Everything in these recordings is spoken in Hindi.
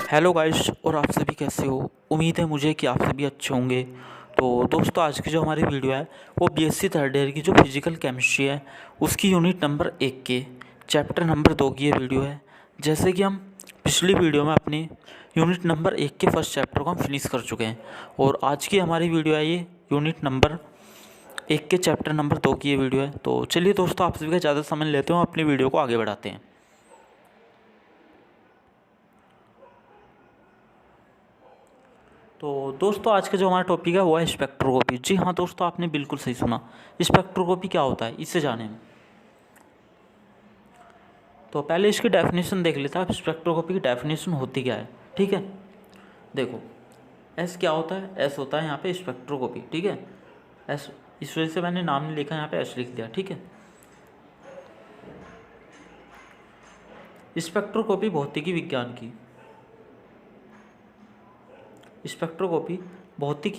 हेलो गाइस, और आप सभी कैसे हो। उम्मीद है मुझे कि आप सभी अच्छे होंगे। तो दोस्तों, आज की जो हमारी वीडियो है वो बीएससी थर्ड ईयर की जो फिजिकल केमिस्ट्री है उसकी यूनिट नंबर 1 के चैप्टर नंबर 2 की ये वीडियो है। जैसे कि हम पिछली वीडियो में अपनी यूनिट नंबर 1 के फर्स्ट चैप्टर को हम फिनिश कर चुके हैं, और आज की हमारी वीडियो है ये यूनिट नंबर 1 के चैप्टर नंबर 2 की ये वीडियो है। तो चलिए दोस्तों, आप सभी का ज़्यादा समय लेते हो, अपनी वीडियो को आगे बढ़ाते हैं। तो दोस्तों, आज का जो हमारा टॉपिक है वो है स्पेक्ट्रोस्कोपी। जी हाँ दोस्तों, आपने बिल्कुल सही सुना। स्पेक्ट्रोस्कोपी क्या होता है इसे जाने में। तो पहले इसकी डेफिनेशन देख लेते हैं। स्पेक्ट्रोस्कोपी की डेफिनेशन होती क्या है, ठीक है। देखो, एस क्या होता है। एस होता है यहाँ पे स्पेक्ट्रोस्कोपी, ठीक है। एस, इस वजह से मैंने नाम नहीं लिखा, यहाँ पे एस लिख दिया, ठीक है। स्पेक्ट्रोस्कोपी भौतिकी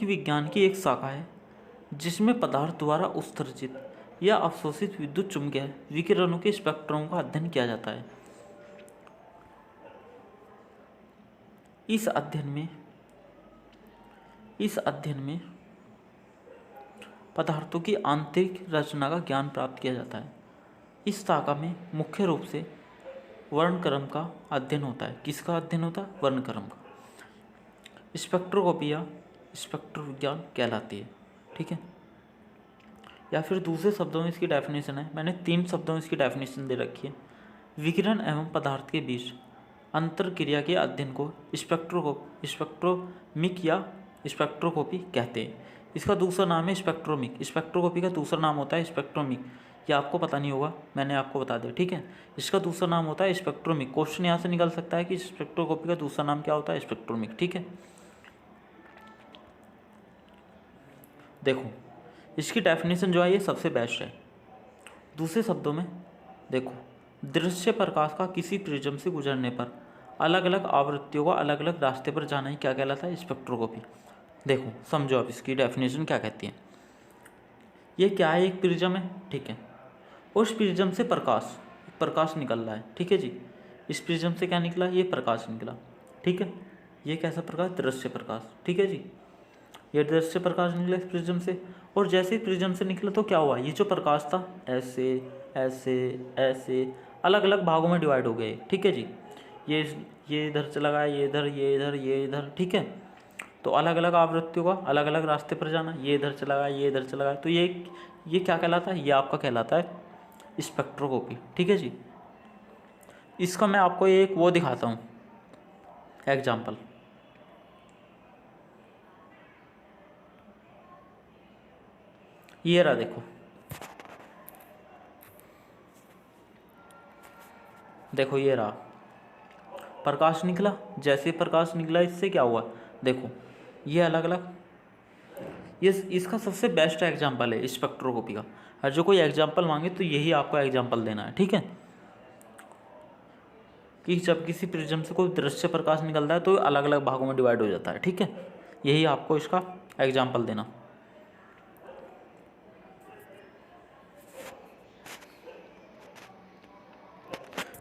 विज्ञान की एक शाखा है जिसमें पदार्थ द्वारा उत्सर्जित या अवशोषित विद्युत चुम्बकीय विकिरणों के स्पेक्ट्रम का अध्ययन किया जाता है। इस अध्ययन में पदार्थों की आंतरिक रचना का ज्ञान प्राप्त किया जाता है। इस शाखा में मुख्य रूप से वर्णक्रम का अध्ययन होता है। किसका अध्ययन होता है? वर्णक्रम का। स्पेक्ट्रोस्कोपी या स्पेक्ट्र विज्ञान कहलाती है, ठीक है। या फिर दूसरे शब्दों में इसकी डेफिनेशन है, मैंने 3 शब्दों में इसकी डेफिनेशन दे रखी है। विकिरण एवं पदार्थ के बीच अंतर क्रिया के अध्ययन को स्पेक्ट्रोमिक या स्पेक्ट्रोस्कोपी कहते हैं। इसका दूसरा नाम है स्पेक्ट्रोमिक। स्पेक्ट्रोस्कोपी का दूसरा नाम होता है स्पेक्ट्रोमिक। ये आपको पता नहीं होगा, मैंने आपको बता दिया, ठीक है। इसका दूसरा नाम होता है स्पेक्ट्रोमिक। क्वेश्चन यहाँ से निकल सकता है कि स्पेक्ट्रोस्कोपी का दूसरा नाम क्या होता है? स्पेक्ट्रोमिक, ठीक है। देखो, इसकी डेफिनेशन जो है ये सबसे बेस्ट है। दूसरे शब्दों में देखो, दृश्य प्रकाश का किसी प्रिज्म से गुजरने पर अलग अलग आवृत्तियों का अलग अलग रास्ते पर जाना ही क्या कहलाता है? स्पेक्ट्रोस्कोपी। देखो समझो, अब इसकी डेफिनेशन क्या कहती है। ये क्या है? एक प्रिज्म है, ठीक है। उस प्रिज्म से प्रकाश निकल रहा है, ठीक है जी। इस प्रिज्म से क्या निकला? ये प्रकाश निकला, ठीक है। ये कैसा प्रकाश? दृश्य प्रकाश, ठीक है जी। ये दृश्य प्रकाश निकला इस प्रिज्म से, और जैसे ही प्रिज्म से निकला तो क्या हुआ? ये जो प्रकाश था ऐसे ऐसे ऐसे अलग अलग भागों में डिवाइड हो गए, ठीक है जी। ये इधर चला गया, ये इधर, ये इधर, ये इधर, ठीक है। तो अलग अलग आवृत्तियों का अलग अलग रास्ते पर जाना, ये इधर चला गया, ये इधर चला गया, तो ये क्या कहलाता है? ये आपका कहलाता है स्पेक्ट्रोस्कोपी, ठीक है जी। इसका मैं आपको एक वो दिखाता हूँ, एग्जाम्पल। ये रहा, देखो देखो, ये रहा प्रकाश निकला। जैसे प्रकाश निकला, इससे क्या हुआ? देखो, ये अलग अलग, ये इसका सबसे बेस्ट एग्जाम्पल है स्पेक्ट्रोस्कोपी का। और जो कोई एग्जाम्पल मांगे तो यही आपको एग्जाम्पल देना है, ठीक है। कि जब किसी प्रिज्म से कोई दृश्य प्रकाश निकलता है तो अलग अलग भागों में डिवाइड हो जाता है, ठीक है। यही आपको इसका एग्जाम्पल देना।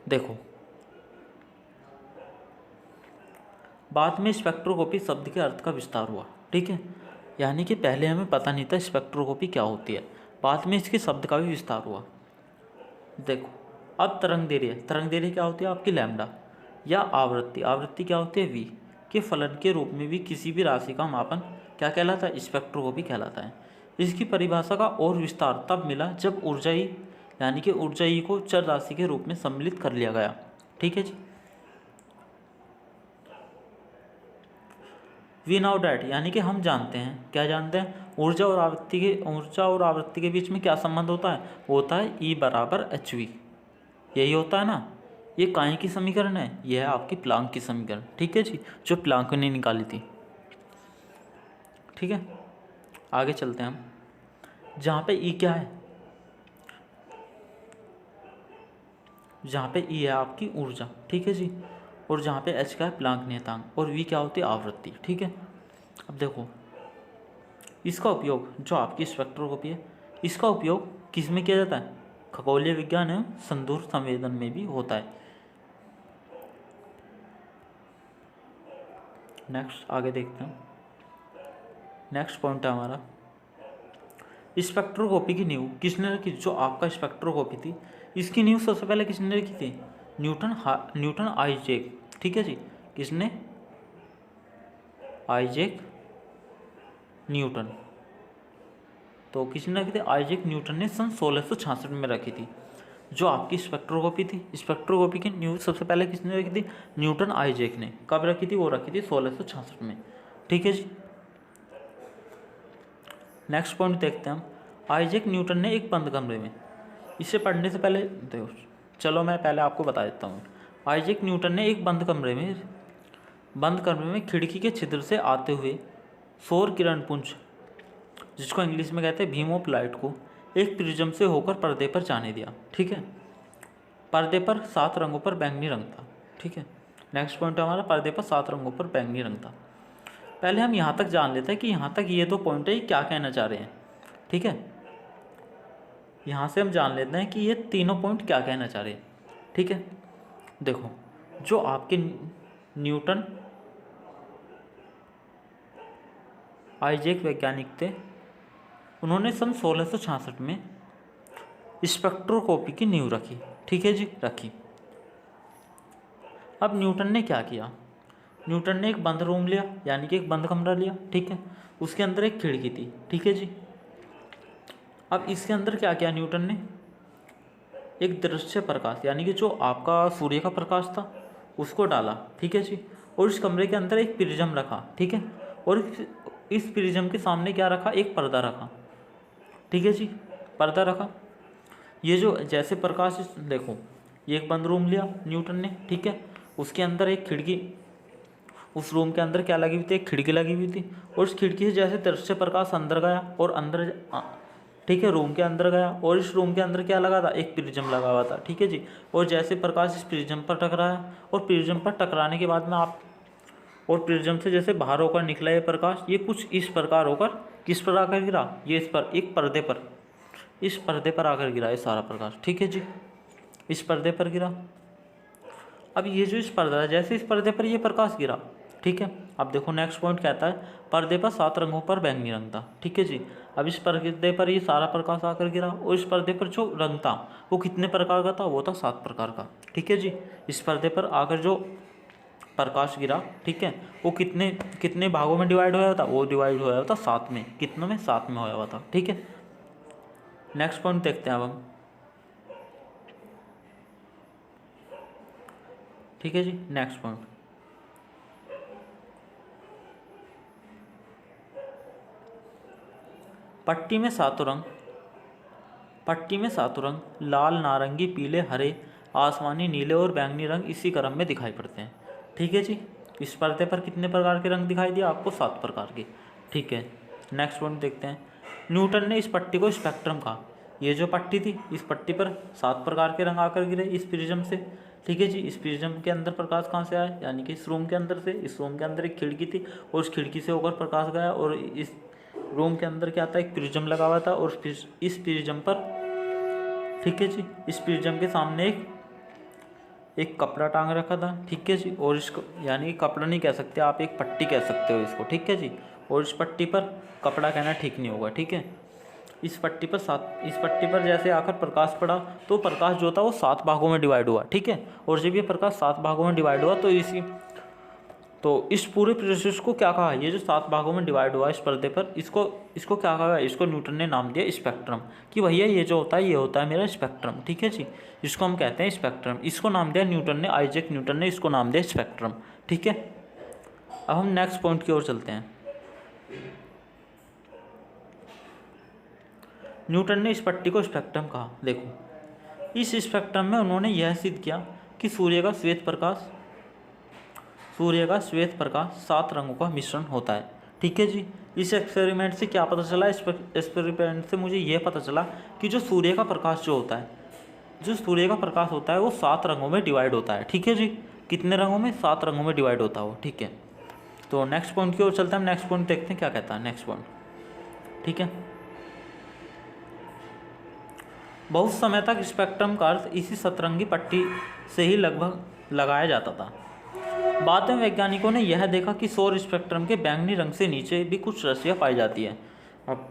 देखो, बाद में स्पेक्ट्रोस्कोपी शब्द के अर्थ का विस्तार हुआ, ठीक है। यानी कि पहले हमें पता नहीं था स्पेक्ट्रोस्कोपी क्या होती है, बाद में इसके शब्द का भी विस्तार हुआ। देखो, अब तरंग दैर्घ्य क्या होती है? आपकी लैम्डा। या आवृत्ति क्या होती है? वी के फलन के रूप में भी किसी भी राशि का मापन क्या कहलाता है? स्पेक्ट्रोस्कोपी कहलाता है। इसकी परिभाषा का और विस्तार तब मिला जब ऊर्जा ई, यानी कि ऊर्जा ई को चर राशि के रूप में सम्मिलित कर लिया गया, ठीक है जी। वी नाउ डैट, यानी कि हम जानते हैं, क्या जानते हैं? ऊर्जा और आवृत्ति के बीच में क्या संबंध होता है? होता है ई बराबर एच वी। यही होता है ना। ये काहे की समीकरण है? यह है आपकी प्लांक की समीकरण, ठीक है जी, जो प्लांक ने निकाली थी, ठीक है। आगे चलते हैं हम। जहाँ पे ई क्या है? जहाँ पे ई है आपकी ऊर्जा, ठीक है जी। और जहाँ पे एच का है? प्लांक नियतांक। और वी क्या होती है? आवृत्ति, ठीक है। अब देखो, इसका उपयोग जो आपकी स्पेक्ट्रोस्कोपी है, इसका उपयोग किस में किया जाता है? खगोलीय विज्ञान एवं संदूर संवेदन में भी होता है। नेक्स्ट आगे देखते हैं। नेक्स्ट पॉइंट है हमारा स्पेक्ट्रोस्कोपी की नींव किसने रखी? जो आपका स्पेक्ट्रोस्कोपी थी इसकी नींव सबसे पहले किसने रखी थी? Newton Isaac. ठीक है जी, किसने? Isaac Newton. तो किसने रखी थी? आइजैक न्यूटन ने सन 1666 में रखी थी। जो आपकी स्पेक्ट्रोस्कोपी थी, स्पेक्ट्रोस्कोपी की न्यूज सबसे पहले किसने रखी थी? न्यूटन आइजैक ने। कब रखी थी? वो रखी थी 1666 में। ठीक है जी। नेक्स्ट पॉइंट देखते हैं हम। आइजैक न्यूटन ने एक बंद कमरे में, इसे पढ़ने से पहले देखो, चलो मैं पहले आपको बता देता हूँ। आइजैक न्यूटन ने एक बंद कमरे में खिड़की के छिद्र से आते हुए सौर किरण पुंज, जिसको इंग्लिश में कहते हैं बीम ऑफ लाइट, को एक प्रिज्म से होकर पर्दे पर जाने दिया। ठीक है। पर्दे पर 7 रंगों पर बैंगनी रंग था। ठीक है। नेक्स्ट पॉइंट हमारा, पर्दे पर 7 रंगों पर बैंगनी रंग था। पहले हम यहाँ तक जान लेते हैं कि यहाँ तक ये 2 पॉइंट है ये क्या कहना चाह रहे हैं। ठीक है। यहाँ से हम जान लेते हैं कि ये तीनों पॉइंट क्या कहना चाह रहे हैं। ठीक है। देखो, जो आपके न्यूटन आइजैक वैज्ञानिक थे, उन्होंने सन 1666 में स्पेक्ट्रोस्कोपी की नींव रखी। ठीक है जी, रखी। अब न्यूटन ने क्या किया? न्यूटन ने एक बंद रूम लिया, यानी कि एक बंद कमरा लिया। ठीक है। उसके अंदर एक खिड़की थी। ठीक है जी। अब इसके अंदर क्या किया न्यूटन ने? एक दृश्य प्रकाश, यानी कि जो आपका सूर्य का प्रकाश था, उसको डाला। ठीक है जी। और इस कमरे के अंदर एक प्रिज्म रखा। ठीक है। और इस प्रिज्म के सामने क्या रखा? एक पर्दा रखा। ठीक है जी, पर्दा रखा। ये जो जैसे प्रकाश, देखो, ये एक बंद रूम लिया न्यूटन ने। ठीक है। उसके अंदर एक खिड़की, उस रूम के अंदर क्या लगी हुई थी? एक खिड़की लगी हुई थी। और उस खिड़की से जैसे दृश्य प्रकाश अंदर गया और अंदर, ठीक है, रूम के अंदर गया, और इस रूम के अंदर क्या लगा था? एक प्रिज्म लगा हुआ था। ठीक है जी। और जैसे प्रकाश इस प्रिज्म पर टकराया, और प्रिज्म पर टकराने के बाद में और प्रिज्म से जैसे बाहर होकर निकला ये प्रकाश, ये कुछ इस प्रकार होकर किस पर आकर गिरा? ये इस पर, एक पर्दे पर, इस पर्दे पर आकर गिरा ये सारा प्रकाश। ठीक है जी, इस पर्दे पर गिरा। अब ये जो इस पर्दा है, जैसे इस पर्दे पर ये प्रकाश गिरा। ठीक है। अब देखो नेक्स्ट पॉइंट कहता है, पर्दे पर 7 रंगों पर बैंगनी रंग था। ठीक है जी। अब इस पर्दे पर ये सारा प्रकाश आकर गिरा, और इस पर्दे पर जो रंग था वो कितने प्रकार का था? वो था 7 प्रकार का। ठीक है जी। इस पर्दे पर आकर जो प्रकाश गिरा, ठीक है, वो कितने कितने भागों में डिवाइड होया था? वो डिवाइड होया था 7 में। कितनों में? 7 में होया हुआ था। ठीक है। नेक्स्ट पॉइंट देखते हैं अब हम। ठीक है जी। नेक्स्ट पॉइंट, पट्टी में 7 रंग, पट्टी में 7 रंग लाल, नारंगी, पीले, हरे, आसमानी, नीले और बैंगनी रंग इसी क्रम में दिखाई पड़ते हैं। ठीक है जी। इस पर्दे पर कितने प्रकार के रंग दिखाई दिए आपको? 7 प्रकार के। ठीक है। नेक्स्ट पॉइंट देखते हैं। न्यूटन ने इस पट्टी को स्पेक्ट्रम कहा। ये जो पट्टी थी, इस पट्टी पर 7 प्रकार के रंग आकर गिरे इस प्रिज्म से। ठीक है जी। इस प्रिज्म के अंदर प्रकाश कहाँ से आया? यानी कि इस रूम के अंदर से। इस रूम के अंदर एक खिड़की थी, और उस खिड़की से होकर प्रकाश गया, और इस रूम के अंदर क्या था? एक प्रिज्म लगा हुआ था, और इस प्रिज्म पर, ठीक है जी, इस प्रिज्म के सामने एक कपड़ा टांग रखा था। ठीक है जी। और इसको, यानी कि कपड़ा नहीं कह सकते आप, एक पट्टी कह सकते हो इसको। ठीक है जी। और इस पट्टी पर कपड़ा कहना ठीक नहीं होगा। ठीक है। इस पट्टी पर जैसे आकर प्रकाश पड़ा, तो प्रकाश जो था वो 7 भागों में डिवाइड हुआ। ठीक है। और जब ये प्रकाश 7 भागों में डिवाइड हुआ, तो इस पूरे प्रोसेस को क्या कहा? ये जो 7 भागों में डिवाइड हुआ इस पर्दे पर, इसको क्या कहा? इसको न्यूटन ने नाम दिया स्पेक्ट्रम, कि भैया ये जो होता है ये होता है मेरा स्पेक्ट्रम। ठीक है जी। इसको हम कहते हैं स्पेक्ट्रम। इसको नाम दिया न्यूटन ने, आइजैक न्यूटन ने इसको नाम दिया स्पेक्ट्रम। ठीक है। अब हम नेक्स्ट पॉइंट की ओर चलते हैं। न्यूटन ने इस पट्टी को स्पेक्ट्रम कहा। देखो, इस स्पेक्ट्रम में उन्होंने यह सिद्ध किया कि सूर्य का श्वेत प्रकाश 7 रंगों का मिश्रण होता है। ठीक है जी। इस एक्सपेरिमेंट से क्या पता चला? इस एक्सपेरिमेंट से मुझे यह पता चला कि जो सूर्य का प्रकाश होता है वो 7 रंगों में डिवाइड होता है। ठीक है जी। कितने रंगों में? 7 रंगों में डिवाइड होता है वो। ठीक है। तो नेक्स्ट पॉइंट की ओर चलते हैं। नेक्स्ट पॉइंट देखते हैं क्या कहता है नेक्स्ट पॉइंट। ठीक है। बहुत समय तक स्पेक्ट्रम का अर्थ इसी सतरंगी पट्टी से ही लगभग लगाया जाता था। बाद में वैज्ञानिकों ने यह देखा कि सौर स्पेक्ट्रम के बैंगनी रंग से नीचे भी कुछ रश्मियाँ पाई जाती हैं, अब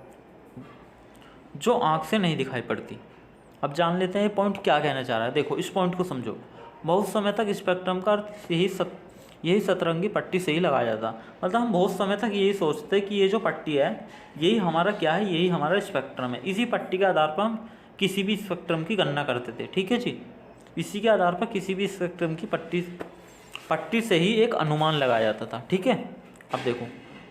जो आँख से नहीं दिखाई पड़ती। अब जान लेते हैं ये पॉइंट क्या कहना चाह रहा है। देखो इस पॉइंट को समझो। बहुत समय तक स्पेक्ट्रम का अर्थ यही सतरंगी पट्टी से ही लगाया जाता। मतलब हम बहुत समय तक यही सोचते कि ये जो पट्टी है यही हमारा क्या है, यही हमारा स्पेक्ट्रम है। इसी पट्टी के आधार पर हम किसी भी स्पेक्ट्रम की गणना करते थे, ठीक है जी। इसी के आधार पर किसी भी स्पेक्ट्रम की पट्टी से ही एक अनुमान लगाया जाता था, ठीक है। अब देखो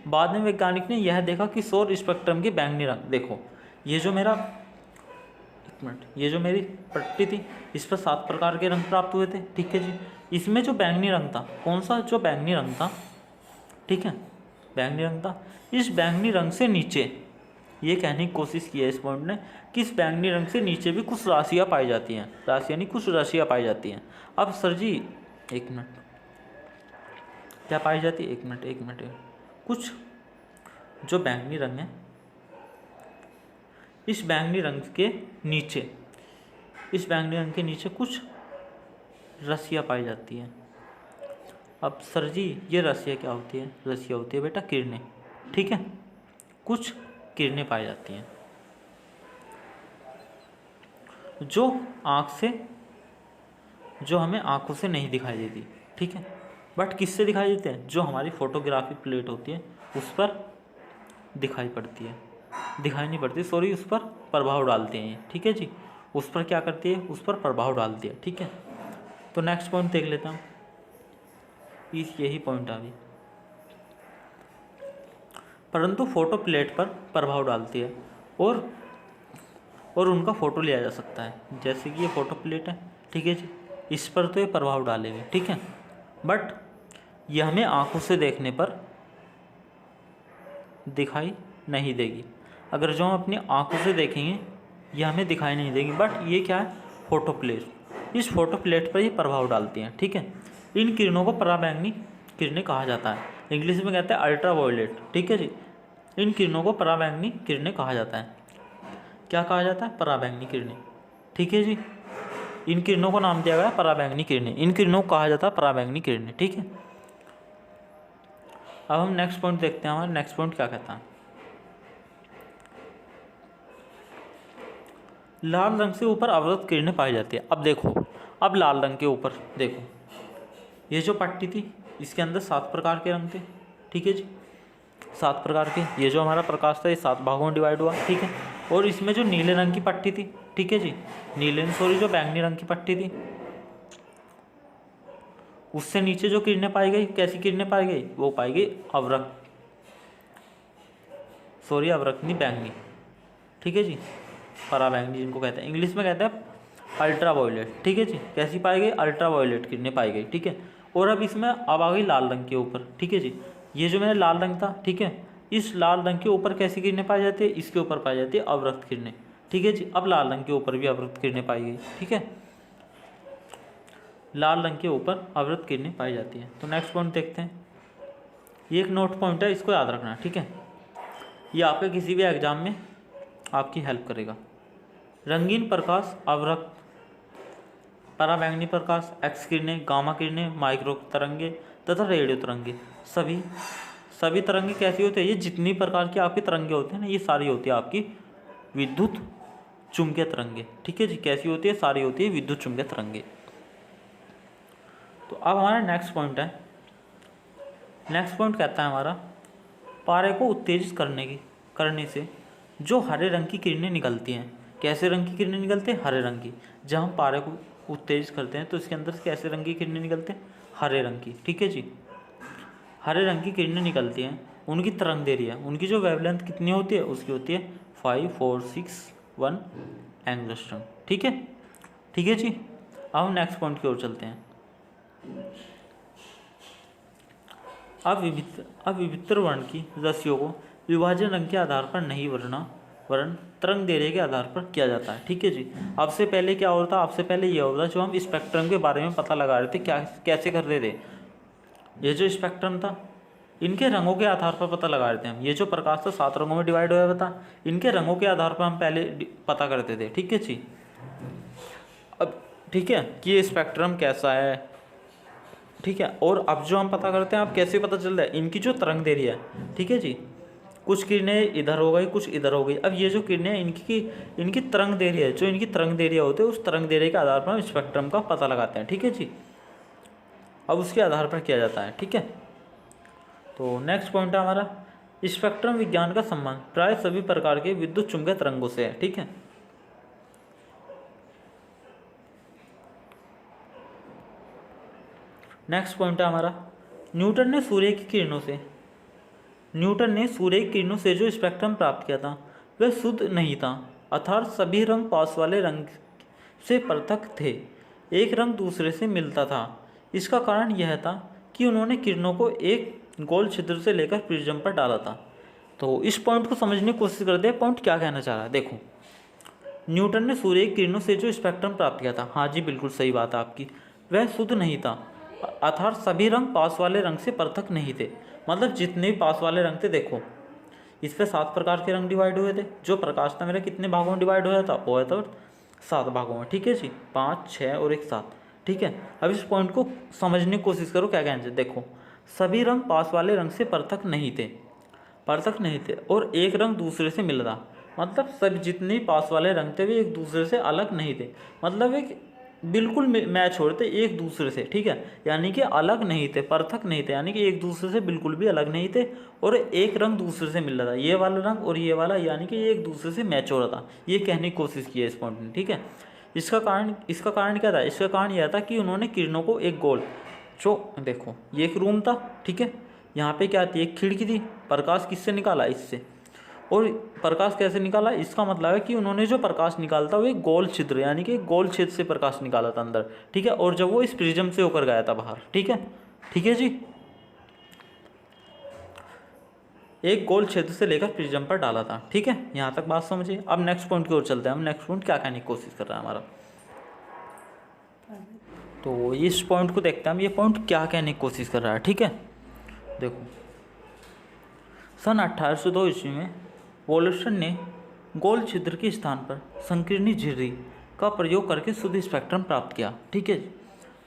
बाद में वैज्ञानिक ने यह देखा कि सौर स्पेक्ट्रम के बैंगनी रंग, देखो ये जो मेरा एक मिनट, ये जो मेरी पट्टी थी इस पर 7 प्रकार के रंग प्राप्त हुए थे, ठीक है जी। इसमें जो बैंगनी रंग था, कौन सा, जो बैंगनी रंग था, ठीक है, बैंगनी रंग था। इस बैंगनी रंग से नीचे, ये कहने की कोशिश की है इस पॉइंट ने कि इस बैंगनी रंग से नीचे भी कुछ राशियाँ पाई जाती हैं, राशि यानी कुछ राशियाँ पाई जाती हैं। अब सर जी एक मिनट, क्या पाई जाती है, एक मिनट, कुछ जो बैंगनी रंग है, इस बैंगनी रंग के नीचे, इस बैंगनी रंग के नीचे कुछ रस्सियाँ पाई जाती हैं। अब सर जी ये रस्सियाँ क्या होती है, रस्सियाँ होती है बेटा किरणें, ठीक है, कुछ किरणें पाई जाती हैं जो आँख से, जो हमें आँखों से नहीं दिखाई देती, ठीक है, बट किससे दिखाई देते हैं, जो हमारी फोटोग्राफिक प्लेट होती है उस पर दिखाई पड़ती है, दिखाई नहीं पड़ती सॉरी, उस पर प्रभाव डालते हैं, ठीक है जी। उस पर क्या करती है, उस पर प्रभाव डालती है, ठीक है। तो नेक्स्ट पॉइंट देख लेता हूँ, यही पॉइंट अभी, परंतु फोटो प्लेट पर प्रभाव डालती है और उनका फ़ोटो लिया जा सकता है। जैसे कि ये फ़ोटो प्लेट है, ठीक है जी, इस पर तो ये प्रभाव डालेंगे, ठीक है, बट ये हमें आँखों से देखने पर दिखाई नहीं देगी। अगर जो हम अपनी आँखों से देखेंगे ये हमें दिखाई नहीं देगी, बट ये क्या है, फोटो प्लेट, इस फोटो प्लेट पर ये प्रभाव डालती हैं, ठीक है। इन किरणों को पराबैंगनी किरणें कहा जाता है, इंग्लिश में कहते हैं अल्ट्रा वायलेट, ठीक है जी। इन किरणों को पराबैंगनी किरणें कहा जाता है। क्या कहा जाता है, पराबैंगनी किरणें, ठीक है जी। इन किरणों को नाम दिया गया पराबैंगनी किरणें, इन किरणों को कहा जाता है पराबैंगनी किरणें, ठीक है। अब हम नेक्स्ट पॉइंट देखते हैं, हमारा नेक्स्ट पॉइंट क्या कहता है। लाल रंग से ऊपर अवरक्त किरणें पाई जाती है। अब देखो, अब लाल रंग के ऊपर देखो, ये जो पट्टी थी इसके अंदर 7 प्रकार के रंग थे, ठीक है जी, 7 प्रकार के। ये जो हमारा प्रकाश था ये 7 भागों में डिवाइड हुआ, ठीक है। और इसमें जो नीले रंग की पट्टी थी, ठीक है जी, जो बैंगनी रंग की पट्टी थी, उससे नीचे जो किरणें पाई गई, कैसी किरणें पाई गई, वो पाई गई अवरक्त, अवरक्त नहीं, बैंगनी, ठीक है जी, पराबैंगनी जिनको कहते हैं, इंग्लिश में कहते हैं अल्ट्रा वायलेट, ठीक है जी। कैसी पाई गई, अल्ट्रा वायलेट किरणें पाई गई, ठीक है। और अब इसमें अब आ गई लाल रंग के ऊपर, ठीक है जी, ये जो मेरा लाल रंग था, ठीक है, इस लाल रंग के ऊपर कैसी किरणें पाई जाती है, इसके ऊपर पाई जाती है अवरक्त किरणें, ठीक है जी। अब लाल रंग के ऊपर भी अवरक्त किरणें पाई गई, ठीक है, लाल रंग के ऊपर अवरक्त किरणें पाई जाती है। तो नेक्स्ट पॉइंट देखते हैं, ये एक नोट पॉइंट है, इसको याद रखना, ठीक है, ये आपके किसी भी एग्जाम में आपकी हेल्प करेगा। रंगीन प्रकाश, अवरक्त, पराबैंगनी प्रकाश, एक्स किरणें, गामा किरणें, माइक्रो तरंगे तथा रेडियो तरंगे, सभी तरंगे कैसी होती है, ये जितनी प्रकार की आपकी तरंगे होती हैं ना, ये सारी होती है आपकी विद्युत चुंबकीय तरंगे, ठीक है जी। कैसी होती है, सारी होती है विद्युत चुंबकीय तरंगे। तो अब हमारा नेक्स्ट पॉइंट है, नेक्स्ट पॉइंट कहता है हमारा, पारे को उत्तेजित करने से जो हरे रंग की किरणें निकलती हैं, कैसे रंग की किरणें निकलती हैं, हरे रंग की। जब हम पारे को उत्तेजित करते हैं तो इसके अंदर से कैसे रंग की किरणें निकलते हैं, हरे रंग की, ठीक है जी, हरे रंग की किरणें निकलती हैं। उनकी तरंग देरी है, उनकी जो वेवलेंथ कितनी होती है, उसकी होती है 5461 एंगस्ट्रॉम, ठीक है, ठीक है जी। अब हम नेक्स्ट पॉइंट की ओर चलते हैं। अब विभिन्न वर्ण की रस्सियों को विभाजन रंग के आधार पर नहीं वर्ण तरंग देरी के आधार पर किया जाता है, ठीक है जी। अब से पहले क्या होता, आपसे पहले ये होता, जो हम स्पेक्ट्रम के बारे में पता लगा रहे थे, क्या कैसे कर रहे थे, ये जो स्पेक्ट्रम था इनके रंगों के आधार पर पता लगा रहे थे हम। ये जो प्रकाश था 7 रंगों में डिवाइड हुआ था, इनके रंगों के आधार पर हम पहले पता करते थे, ठीक है जी। अब ठीक है कि ये स्पेक्ट्रम कैसा है, ठीक है। और अब जो हम पता करते हैं, आप कैसे पता चलता है, इनकी जो तरंग दैर्घ्य है, ठीक है जी, कुछ किरणें इधर हो गई, कुछ इधर हो गई। अब ये जो किरणें हैं, इनकी तरंग दैर्घ्य है, जो इनकी तरंग दैर्घ्य होते हैं, उस तरंग दैर्घ्य के आधार पर हम स्पेक्ट्रम का पता लगाते हैं, ठीक है जी। अब उसके आधार पर किया जाता है, ठीक है। तो नेक्स्ट पॉइंट है हमारा, स्पेक्ट्रम विज्ञान का संबंध प्राय सभी प्रकार के विद्युत चुम्बकीय तरंगों से है, ठीक है। नेक्स्ट पॉइंट है हमारा, न्यूटन ने सूर्य की किरणों से जो स्पेक्ट्रम प्राप्त किया था वह शुद्ध नहीं था, अर्थात सभी रंग पास वाले रंग से पृथक थे, एक रंग दूसरे से मिलता था। इसका कारण यह था कि उन्होंने किरणों को एक गोल छिद्र से लेकर प्रिज्म पर डाला था। तो इस पॉइंट को समझने की कोशिश करते हैं, पॉइंट क्या कहना चाह रहा है। देखो, न्यूटन ने सूर्य की किरणों से जो स्पेक्ट्रम प्राप्त किया था, हाँ जी बिल्कुल सही बात है आपकी, वह शुद्ध नहीं था, अर्थात सभी रंग पास वाले रंग से पृथक नहीं थे। मतलब जितने भी पास वाले रंग थे, देखो इस पे 7 प्रकार के रंग डिवाइड हुए थे। जो प्रकाश था मेरा कितने भागों में डिवाइड हुआ था, वो है तो 7 भागों में, ठीक है जी, 5, 6 और 1 7, ठीक है। अब इस पॉइंट को समझने की कोशिश करो, क्या कहना है। देखो, सभी रंग पास वाले रंग से पृथक नहीं थे और एक रंग दूसरे से मिल रहा, मतलब सब जितने पास वाले रंग थे वे एक दूसरे से अलग नहीं थे, मतलब एक बिल्कुल मैच हो रहे थे एक दूसरे से, ठीक है। यानी कि अलग नहीं थे, पृथक नहीं थे, यानी कि एक दूसरे से बिल्कुल भी अलग नहीं थे और एक रंग दूसरे से मिल रहा था, ये वाला रंग और ये वाला, यानी कि एक दूसरे से मैच हो रहा था। ये कहने की कोशिश की है इस पॉइंट में, ठीक है। इसका कारण क्या था, इसका कारण यह था कि उन्होंने किरणों को एक गोल, जो देखो ये एक रूम था, ठीक है, यहाँ पे क्या थी, एक खिड़की थी, प्रकाश किससे निकाला, इससे। और प्रकाश कैसे निकाला, इसका मतलब है कि उन्होंने जो प्रकाश निकाला था वो एक गोल छिद्र, यानी कि एक गोल छिद्र से प्रकाश निकाला था अंदर, ठीक है। और जब वो इस प्रिज्म से होकर गया था बाहर, ठीक है जी, एक गोल छिद्र से लेकर प्रिज्म पर डाला था, ठीक है। यहाँ तक बात समझिए। अब नेक्स्ट पॉइंट की ओर चलते हैं। हम नेक्स्ट पॉइंट क्या कहने की कोशिश कर रहा है हमारा, तो इस पॉइंट को देखते हैं हम, ये पॉइंट क्या कहने की कोशिश कर रहा है, ठीक है। देखो, सन 1802 ईस्वी में वोल्स्टन ने गोल छिद्र के स्थान पर संकीर्णी झिर्री का प्रयोग करके शुद्ध स्पेक्ट्रम प्राप्त किया, ठीक है।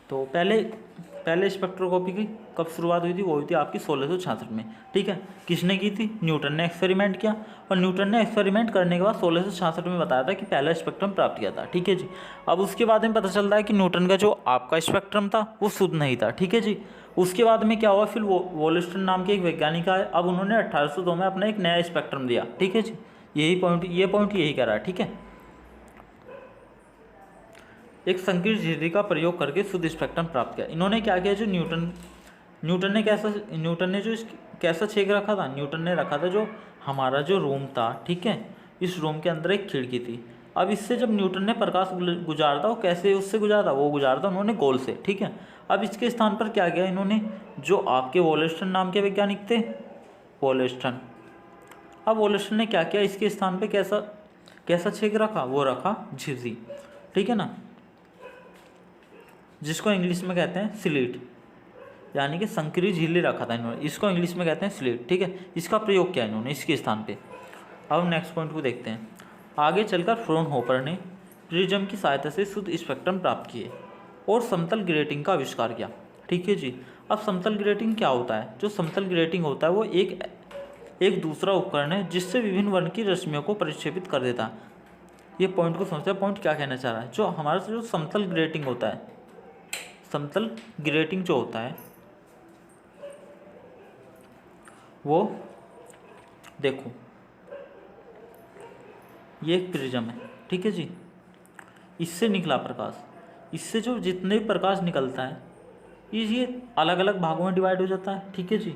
तो पहले स्पेक्ट्रोस्कोपी की कब शुरुआत हुई थी, वो हुई थी आपकी 1666 में, ठीक है। किसने की थी, न्यूटन ने एक्सपेरिमेंट किया, और न्यूटन ने एक्सपेरिमेंट करने के बाद 1666 में बताया था कि पहला स्पेक्ट्रम प्राप्त किया था, ठीक है जी। अब उसके बाद में पता चलता है कि न्यूटन का जो आपका स्पेक्ट्रम था वो शुद्ध नहीं था, ठीक है जी। उसके बाद में क्या हुआ, फिर वोल्स्टन नाम के एक वैज्ञानिक आए, अब उन्होंने 1802 में अपना एक नया स्पेक्ट्रम दिया, ठीक है जी। ये पॉइंट यही कह रहा है, ठीक है। एक संकीर्ण झिर्री का प्रयोग करके शुद्ध स्पेक्ट्रम प्राप्त किया। इन्होंने क्या किया, जो न्यूटन ने जो कैसा छेद रखा था, न्यूटन ने रखा था जो हमारा जो रूम था, ठीक है, इस रूम के अंदर एक खिड़की थी। अब इससे जब न्यूटन ने प्रकाश गुजारता, वो कैसे उससे गुजारता, वो गुजारता उन्होंने गोल से, ठीक है। अब इसके स्थान पर क्या किया इन्होंने, जो आपके वोल्स्टन नाम के वैज्ञानिक थे, वोल्स्टन, अब वोल्स्टन ने क्या किया, इसके स्थान पे कैसा छेद रखा, वो रखा झिर्री, ठीक है ना, जिसको इंग्लिश में कहते हैं स्लिट, यानी कि संकीर्ण झिल्ली रखा था इन्होंने, इसको इंग्लिश में कहते हैं स्लिट, ठीक है। इसका प्रयोग किया इन्होंने इसके स्थान पे। अब नेक्स्ट पॉइंट को देखते हैं। आगे चलकर फ्रोनहोफर ने प्रिज्म की सहायता से शुद्ध स्पेक्ट्रम प्राप्त किए और समतल ग्रेटिंग का आविष्कार किया, ठीक है जी। अब समतल ग्रेटिंग क्या होता है, जो समतल ग्रेटिंग होता है वो एक दूसरा उपकरण है जिससे विभिन्न वर्ण की रश्मियों को परिक्षेपित कर देता है। ये पॉइंट को समझते हैं, पॉइंट क्या कहना चाह रहा है। जो हमारा जो समतल ग्रेटिंग होता है, समतल ग्रेटिंग जो होता है वो, देखो ये एक प्रिज्म है, ठीक है जी, इससे निकला प्रकाश, इससे जो जितने भी प्रकाश निकलता है ये अलग अलग भागों में डिवाइड हो जाता है, ठीक है जी।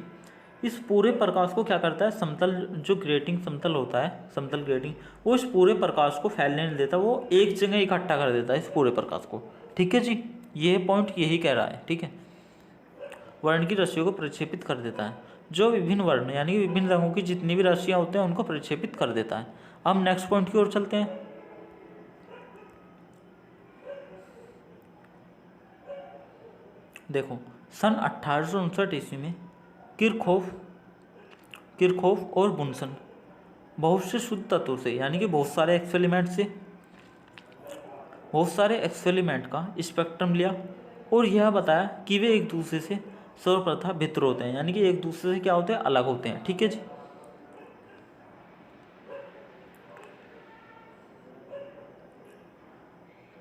इस पूरे प्रकाश को क्या करता है, समतल जो ग्रेटिंग समतल होता है, समतल ग्रेटिंग, वो इस पूरे प्रकाश को फैलने नहीं देता, वो एक जगह इकट्ठा कर देता है इस पूरे प्रकाश को, ठीक है जी। ये पॉइंट यही कह रहा है, ठीक है। वर्ण की राशियों को प्रक्षेपित कर देता है, जो विभिन्न वर्ण यानी कि विभिन्न रंगों की जितनी भी राशियाँ होते हैं उनको प्रक्षेपित कर देता है। अब नेक्स्ट पॉइंट की ओर चलते हैं। देखो, सन 1859 ईस्वी में किरखोफ और बुनसन बहुत से शुद्ध तत्वों से, यानी कि बहुत सारे एक्सपेरिमेंट का स्पेक्ट्रम लिया और यह बताया कि वे एक दूसरे से सर्वप्रथम भिन्न होते हैं, यानी कि एक दूसरे से क्या होते हैं, अलग होते हैं। ठीक है जी।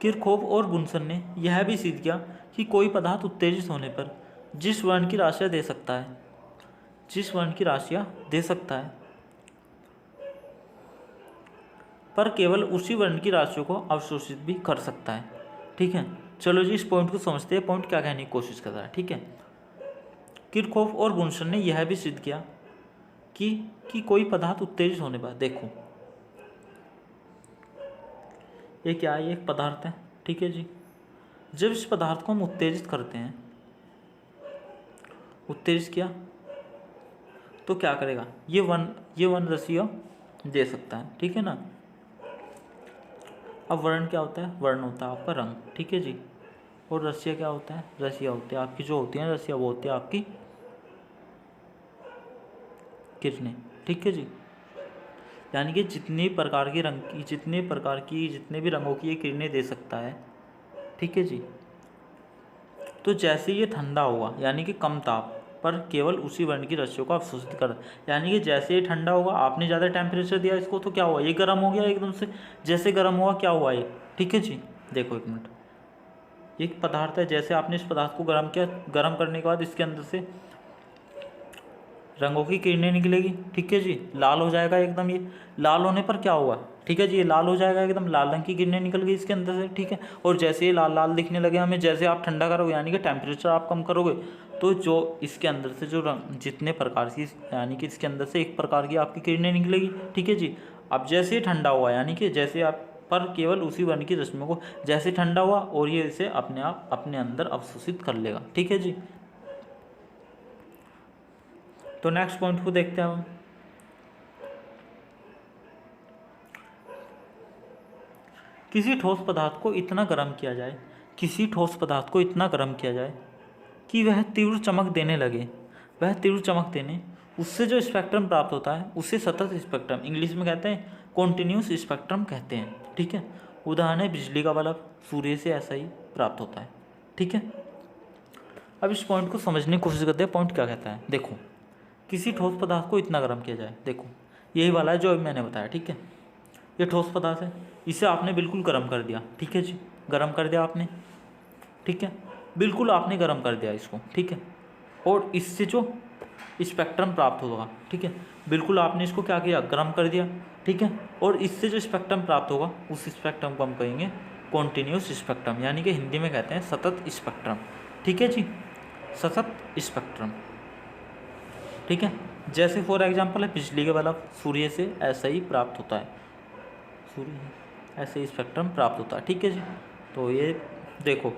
किरचॉफ और बुनसन ने यह भी सिद्ध किया कि कोई पदार्थ उत्तेजित होने पर जिस वर्ण की राशियाँ दे सकता है, जिस वर्ण की राशियाँ दे सकता है, पर केवल उसी वर्ण की राशियों को अवशोषित भी कर सकता है। ठीक है, चलो जी इस पॉइंट को समझते हैं, पॉइंट क्या कहने की कोशिश कर रहा है। ठीक है, किरचॉफ और बुनसन ने यह भी सिद्ध किया कि कोई पदार्थ उत्तेजित होने पर, देखो ये क्या है, ये एक पदार्थ है। ठीक है जी, जब इस पदार्थ को हम उत्तेजित करते हैं, उत्तेजित किया तो क्या करेगा, ये वन रसिया दे सकता है। ठीक है ना। अब वर्ण क्या होता है, वर्ण होता है आपका रंग। ठीक है जी, और रसिया क्या होता है, रसिया होती है आपकी जो होती है रसिया, वो होती है आपकी किरणें। ठीक है जी, यानी कि जितने प्रकार के रंग की, जितने भी रंगों की ये किरणें दे सकता है। ठीक है जी, तो जैसे ये ठंडा होगा यानी कि कम ताप पर केवल उसी वर्ण की रश्मियों को अवशोषित कर, यानी कि जैसे ये ठंडा होगा, आपने ज़्यादा टेम्परेचर दिया इसको तो क्या हुआ, ये गर्म हो गया एकदम से। जैसे गर्म हुआ क्या हुआ ये, ठीक है जी। देखो एक मिनट, एक पदार्थ है, जैसे आपने इस पदार्थ को गर्म किया, गर्म करने के बाद इसके अंदर से रंगों की किरणें निकलेगी। ठीक है जी, लाल हो जाएगा एकदम, ये लाल होने पर क्या हुआ, ठीक है जी, ये लाल हो जाएगा एकदम, लाल रंग की किरणें निकल गई इसके अंदर से। ठीक है, और जैसे ये लाल लाल दिखने लगे हमें, जैसे आप ठंडा करोगे यानी कि टेम्परेचर आप कम करोगे, तो जो इसके अंदर से जो रंग, जितने प्रकार की, यानी कि इसके अंदर से एक प्रकार की आपकी किरणें निकलेगी। ठीक है जी, अब जैसे ठंडा हुआ यानी कि जैसे आप पर केवल उसी वर्ण की रश्मियों को, जैसे ठंडा हुआ और ये इसे अपने आप अपने अंदर अवशोषित कर लेगा। ठीक है जी, तो नेक्स्ट पॉइंट को देखते हैं हम। किसी ठोस पदार्थ को इतना गर्म किया जाए, किसी ठोस पदार्थ को इतना गर्म किया जाए कि वह तीव्र चमक देने लगे, वह तीव्र चमक देने, उससे जो स्पेक्ट्रम प्राप्त होता है उसे सतत स्पेक्ट्रम, इंग्लिश में कहते हैं कॉन्टिन्यूस स्पेक्ट्रम कहते हैं। ठीक है, उदाहरण है बिजली का बल्ब, सूर्य से ऐसा ही प्राप्त होता है। ठीक है, अब इस पॉइंट को समझने की कोशिश करते हैं, पॉइंट क्या कहता है। देखो, किसी ठोस पदार्थ को इतना गर्म किया जाए, देखो यही वाला है जो अभी मैंने बताया। ठीक है, ये ठोस पदार्थ है, इसे आपने बिल्कुल गर्म कर दिया। ठीक है जी, गर्म कर दिया आपने। ठीक है, बिल्कुल आपने गर्म कर दिया इसको। ठीक है, और इससे जो स्पेक्ट्रम प्राप्त होगा, ठीक है, बिल्कुल आपने इसको क्या किया, गर्म कर दिया। ठीक है, और इससे जो स्पेक्ट्रम प्राप्त होगा उस स्पेक्ट्रम को हम कहेंगे कॉन्टिन्यूस स्पेक्ट्रम, यानी कि हिंदी में कहते हैं सतत स्पेक्ट्रम। ठीक है जी, सतत स्पेक्ट्रम। ठीक है, जैसे फॉर एग्जांपल है बिजली के बल्ब, सूर्य से ऐसा ही प्राप्त होता है, सूर्य ऐसे ही स्पेक्ट्रम प्राप्त होता है। ठीक है जी, तो ये देखो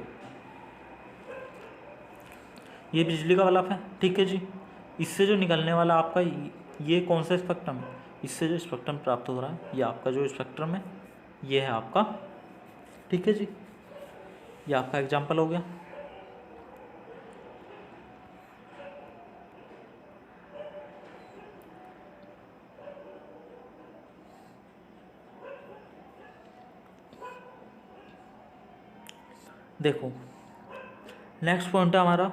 ये बिजली का बल्ब है। ठीक है जी, इससे जो निकलने वाला आपका ये कौन सा स्पेक्ट्रम है, इससे जो स्पेक्ट्रम प्राप्त हो रहा है ये आपका जो स्पेक्ट्रम है ये है आपका। ठीक है जी, ये आपका एग्जाम्पल हो गया। देखो नेक्स्ट पॉइंट है हमारा,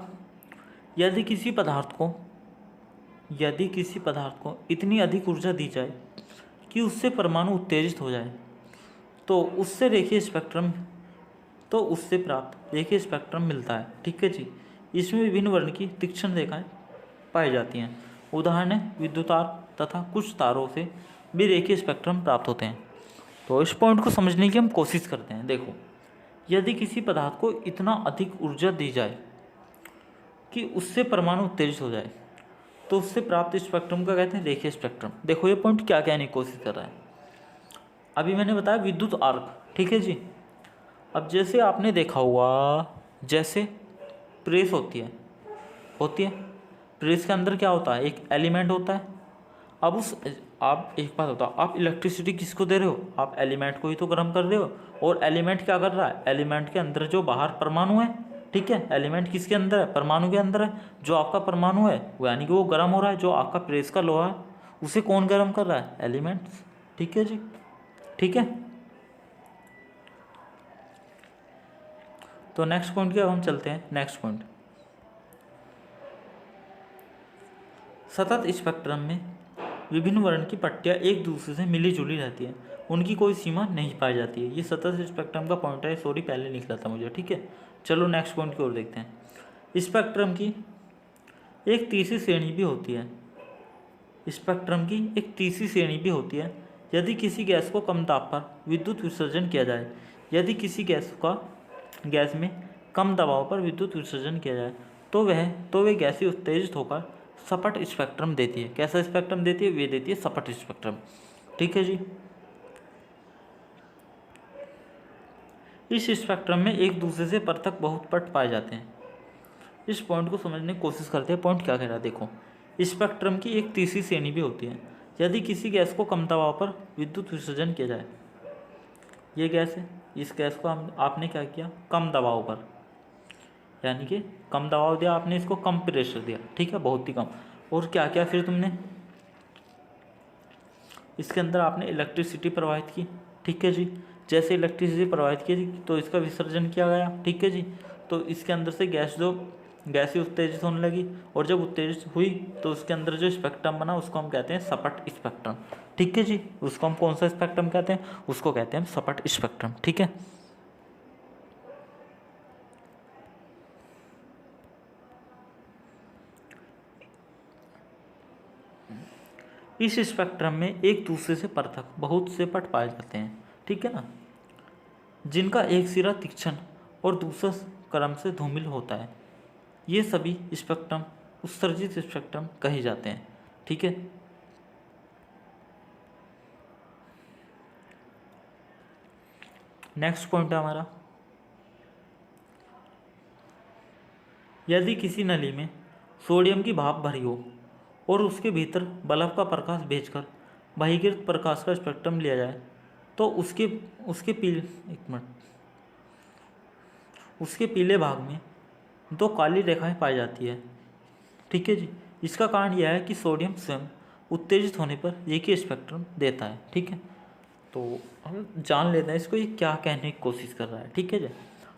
यदि किसी पदार्थ को इतनी अधिक ऊर्जा दी जाए कि उससे परमाणु उत्तेजित हो जाए तो उससे प्राप्त रेखीय स्पेक्ट्रम मिलता है। ठीक है जी, इसमें विभिन्न वर्ण की तीक्ष्ण रेखाएं पाई जाती हैं। उदाहरण है विद्युत तार तथा कुछ तारों से भी रेखीय स्पेक्ट्रम प्राप्त होते हैं। तो इस पॉइंट को समझने की हम कोशिश करते हैं। देखो, यदि किसी पदार्थ को इतना अधिक ऊर्जा दी जाए कि उससे परमाणु उत्तेजित हो जाए तो उससे प्राप्त स्पेक्ट्रम का कहते हैं रेखीय स्पेक्ट्रम। देखो ये पॉइंट क्या कहने की कोशिश कर रहा है, अभी मैंने बताया विद्युत आर्क। ठीक है जी, अब जैसे आपने देखा होगा, जैसे प्रेस होती है प्रेस के अंदर क्या होता है, एक एलिमेंट होता है। अब आप एक बात होता है, आप इलेक्ट्रिसिटी किसको दे रहे हो, आप एलिमेंट को ही तो गर्म कर रहे हो। और एलिमेंट क्या कर रहा है, एलिमेंट के अंदर जो बाहर परमाणु है, ठीक है, एलिमेंट किसके अंदर है, परमाणु के अंदर है। जो आपका परमाणु है वो यानी कि वो गर्म हो रहा है, जो आपका प्रेस का लोहा है उसे कौन गर्म कर रहा है, एलिमेंट्स। ठीक है जी, ठीक है। तो नेक्स्ट पॉइंट क्या, हम चलते हैं नेक्स्ट पॉइंट। सतत स्पेक्ट्रम में विभिन्न वर्ण की पट्टियाँ एक दूसरे से मिली जुली रहती हैं, उनकी कोई सीमा नहीं पाई जाती है। ये सतत स्पेक्ट्रम का पॉइंट है, सॉरी पहले निकला था मुझे, ठीक है। चलो नेक्स्ट पॉइंट की ओर देखते हैं। स्पेक्ट्रम की एक तीसरी श्रेणी भी होती है। स्पेक्ट्रम की एक तीसरी श्रेणी भी होती है। यदि किसी गैस को कम ताप पर विद्युत विसर्जन किया जाए, यदि किसी गैस में कम दबाव पर विद्युत विसर्जन किया जाए तो वह गैसें उत्तेजित होकर सपाट स्पेक्ट्रम देती है। कैसा स्पेक्ट्रम देती है? वे देती है सपाट स्पेक्ट्रम, ठीक है जी। इस स्पेक्ट्रम में एक दूसरे से पृथक बहुत पट पाए जाते हैं। इस पॉइंट को समझने की कोशिश करते हैं। पॉइंट क्या कह रहा है, देखो। स्पेक्ट्रम की एक तीसरी श्रेणी भी होती है। यदि किसी गैस को कम दबाव पर विद्युत विसर्जन किया जाए, ये गैस है, इस गैस को आपने क्या किया, कम दबाव पर, यानी कि कम दबाव दिया आपने, इसको कम प्रेशर दिया, ठीक है, बहुत ही कम। और क्या क्या फिर तुमने इसके अंदर आपने इलेक्ट्रिसिटी प्रवाहित की, ठीक है जी। जैसे इलेक्ट्रिसिटी प्रवाहित की तो इसका विसर्जन किया गया, ठीक है जी। तो इसके अंदर से गैसें उत्तेजित होने लगी, और जब उत्तेजित हुई तो उसके अंदर जो स्पेक्ट्रम बना उसको हम कहते हैं सपाट स्पेक्ट्रम, ठीक है जी। उसको हम कौन सा स्पेक्ट्रम कहते हैं? उसको कहते हैं हम सपाट स्पेक्ट्रम, ठीक है। इस स्पेक्ट्रम में एक दूसरे से पृथक बहुत से पट पाए जाते हैं, ठीक है ना, जिनका एक सिरा तीक्ष्ण और दूसरा क्रम से धूमिल होता है। ये सभी स्पेक्ट्रम उत्सर्जित स्पेक्ट्रम कहे जाते हैं, ठीक है। नेक्स्ट पॉइंट है हमारा, यदि किसी नली में सोडियम की भाप भरी हो और उसके भीतर बल्ब का प्रकाश भेजकर बहिर्गत प्रकाश का स्पेक्ट्रम लिया जाए तो उसके पीले भाग में दो काली रेखाएं पाई जाती है, ठीक है जी। इसका कारण यह है कि सोडियम स्वयं उत्तेजित होने पर एक ही स्पेक्ट्रम देता है, ठीक है। तो हम जान लेते हैं इसको, ये क्या कहने की कोशिश कर रहा है, ठीक है जी।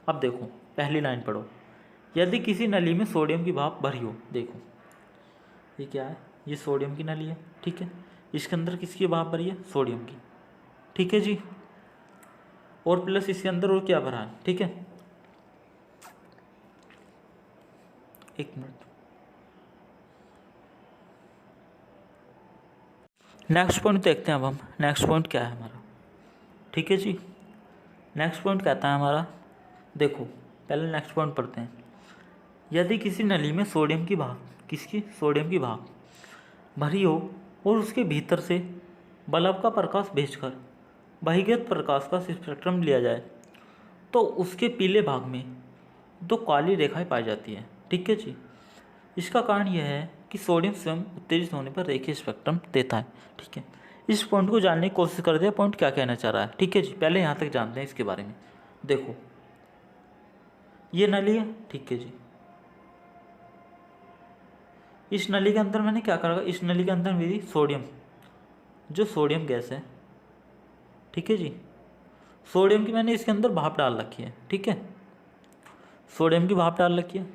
अब देखो पहली लाइन पढ़ो। यदि किसी नली में सोडियम की भाप भरी हो, देखो ये क्या है, ये सोडियम की नली है, ठीक है। इसके अंदर किसकी भाप भरी है? सोडियम की, ठीक है जी। और प्लस इसके अंदर और क्या भरा है, ठीक है। एक मिनट, नेक्स्ट पॉइंट देखते हैं अब हम। नेक्स्ट पॉइंट क्या है हमारा, ठीक है जी। नेक्स्ट पॉइंट कहता है हमारा, देखो पहले नेक्स्ट पॉइंट पढ़ते हैं। यदि किसी नली में सोडियम की भाप भरी हो और उसके भीतर से बल्ब का प्रकाश भेजकर बहिर्गत प्रकाश का स्पेक्ट्रम लिया जाए तो उसके पीले भाग में दो काली रेखाएं पाई जाती है, ठीक है जी। इसका कारण यह है कि सोडियम स्वयं उत्तेजित होने पर रेखीय स्पेक्ट्रम देता है, ठीक है। इस पॉइंट को जानने की कोशिश करते हैं, पॉइंट क्या कहना चाह रहा है, ठीक है जी। पहले यहाँ तक जानते हैं इसके बारे में। देखो ये नली है, ठीक है जी। इस नली के अंदर मैंने क्या करा, इस नली के अंदर मेरी सोडियम गैस है, ठीक है जी। सोडियम की मैंने इसके अंदर भाप डाल रखी है, ठीक है। सोडियम की भाप डाल रखी है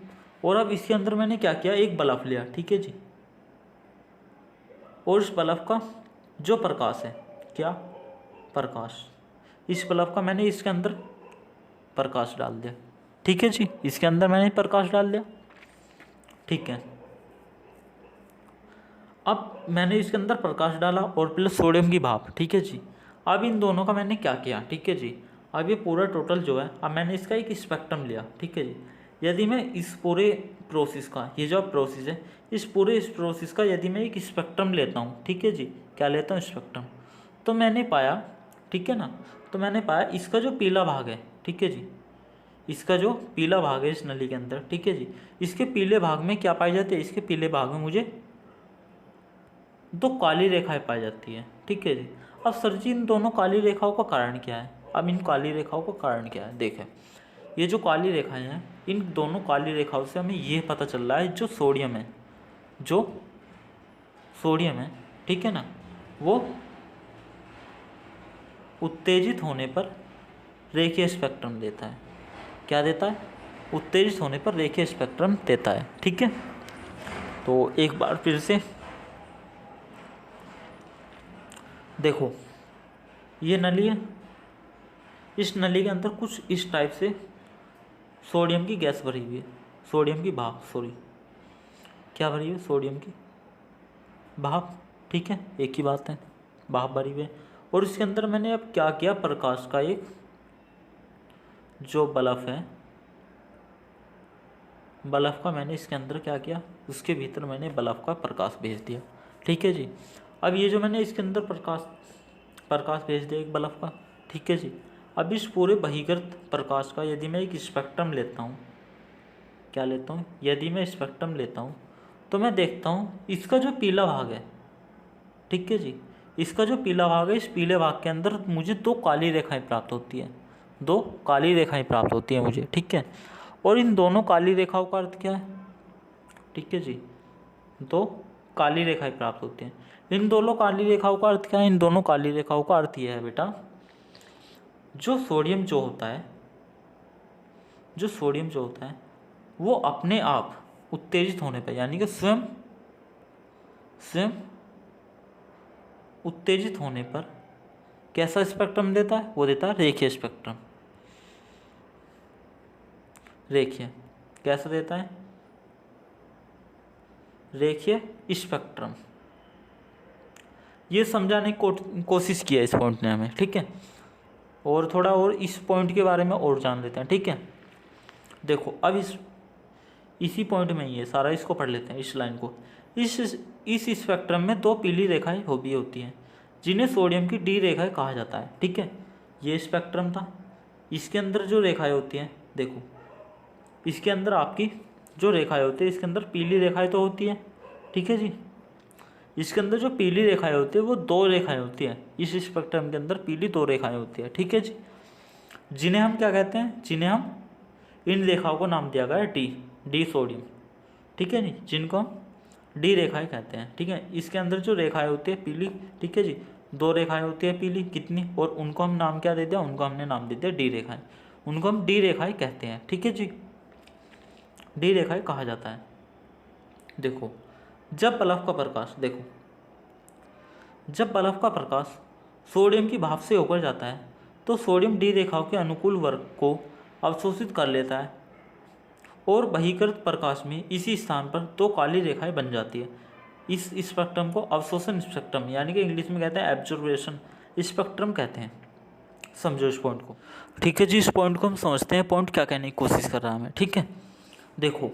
और अब इसके अंदर मैंने क्या किया, एक बल्ब लिया, ठीक है जी। और इस बल्ब का जो प्रकाश है, क्या प्रकाश, इस बल्ब का मैंने इसके अंदर प्रकाश डाल दिया, ठीक है जी। इसके अंदर मैंने प्रकाश डाल दिया, ठीक है। अब मैंने इसके अंदर प्रकाश डाला और प्लस सोडियम की भाप, ठीक है जी। अब इन दोनों का मैंने क्या किया, ठीक है जी। अब ये पूरा टोटल जो है, अब मैंने इसका एक स्पेक्ट्रम लिया, ठीक है जी। यदि मैं इस पूरे प्रोसेस का, ये जो प्रोसेस है, इस प्रोसेस का यदि मैं एक स्पेक्ट्रम लेता हूँ, ठीक है जी, क्या लेता हूँ, स्पेक्ट्रम, तो मैंने पाया, ठीक है ना, तो मैंने पाया इसका जो पीला भाग है, ठीक है जी, इसका जो पीला भाग है इस नली के अंदर, ठीक है जी, इसके पीले भाग में क्या पाई जाती है, इसके पीले भाग में मुझे दो काली रेखाएं पाई जाती है, ठीक है जी। अब सर जी इन दोनों काली रेखाओं का कारण क्या है? अब इन काली रेखाओं का कारण क्या है, देखें ये जो काली रेखाएं हैं, इन दोनों काली रेखाओं से हमें ये पता चल रहा है जो सोडियम है, ठीक है ना, वो उत्तेजित होने पर रेखीय स्पेक्ट्रम देता है, क्या देता है, उत्तेजित होने पर रेखीय स्पेक्ट्रम देता है। ठीक है, तो एक बार फिर से देखो, ये नली है, इस नली के अंदर कुछ इस टाइप से सोडियम की गैस भरी हुई है, सोडियम की भाप, सॉरी क्या भरी हुई है, सोडियम की भाप। ठीक है, एक ही बात है, भाप भरी हुई है। और इसके अंदर मैंने अब क्या किया, प्रकाश का एक जो बल्ब है, बल्ब का मैंने इसके अंदर क्या किया, उसके भीतर मैंने बल्ब का प्रकाश भेज दिया। ठीक है जी, अब ये जो मैंने इसके अंदर प्रकाश भेज दिया एक बल्ब का। ठीक है जी, अब इस पूरे बहिर्गत प्रकाश का यदि मैं एक स्पेक्ट्रम लेता हूँ, क्या लेता हूँ, यदि मैं स्पेक्ट्रम लेता हूँ तो मैं देखता हूँ इसका जो पीला भाग है, ठीक है जी, इसका जो पीला भाग है, इस पीले भाग के अंदर मुझे दो काली रेखाएं प्राप्त होती हैं, दो काली रेखाएं प्राप्त होती हैं मुझे। ठीक है, और इन दोनों काली रेखाओं का अर्थ क्या है, ठीक है जी, दो काली रेखाएं प्राप्त होती हैं। इन दोनों काली रेखाओं का अर्थ क्या है, इन दोनों काली रेखाओं का अर्थ यह है बेटा, जो सोडियम जो होता है, जो सोडियम जो होता है वो अपने आप उत्तेजित होने पर, यानी कि स्वयं उत्तेजित होने पर कैसा स्पेक्ट्रम देता है, वो देता है रेखीय स्पेक्ट्रम। रेखीय कैसा देता है, रेखीय स्पेक्ट्रम। ये समझाने की कोशिश किया इस पॉइंट ने हमें। ठीक है, और थोड़ा और इस पॉइंट के बारे में और जान लेते हैं। ठीक है, देखो अब इसी पॉइंट में ही है सारा, इसको पढ़ लेते हैं, इस लाइन को। इस स्पेक्ट्रम में दो पीली रेखाएं भी होती हैं जिन्हें सोडियम की डी रेखाएं कहा जाता है। ठीक है, ये स्पेक्ट्रम था, इसके अंदर जो रेखाएं होती हैं, देखो इसके अंदर आपकी जो रेखाएं होती है, इसके अंदर पीली रेखाएं तो होती हैं। ठीक है जी, इसके अंदर जो पीली रेखाएं होती है वो दो रेखाएं होती हैं, इस स्पेक्ट्रम के अंदर पीली दो रेखाएं होती है। ठीक है जी, जिन्हें हम क्या कहते हैं, जिन्हें हम, इन रेखाओं को नाम दिया गया है डी सोडियम। ठीक है जी, जिनको हम डी रेखाएं कहते हैं। ठीक है, इसके अंदर जो रेखाएं होती है पीली, ठीक है जी, दो रेखाएं होती है पीली, कितनी, और उनको हम नाम क्या दे दिया, उनको हमने नाम दे दिया डी रेखाएं, उनको हम डी रेखाएं कहते हैं। ठीक है जी, डी रेखाएं कहा जाता है। देखो जब बल्ब का प्रकाश, देखो जब बल्ब का प्रकाश सोडियम की भाप से होकर जाता है तो सोडियम डी रेखाओं के अनुकूल वर्ग को अवशोषित कर लेता है और बहिर्गत प्रकाश में इसी स्थान पर दो काली रेखाएं बन जाती है। इस स्पेक्ट्रम को अवशोषण स्पेक्ट्रम, यानी कि इंग्लिश में कहते हैं एब्जॉर्बेशन स्पेक्ट्रम कहते हैं। समझो इस पॉइंट को। ठीक है जी, इस पॉइंट को हम समझते हैं, पॉइंट क्या कहने की कोशिश कर रहा है हमें। ठीक है, देखो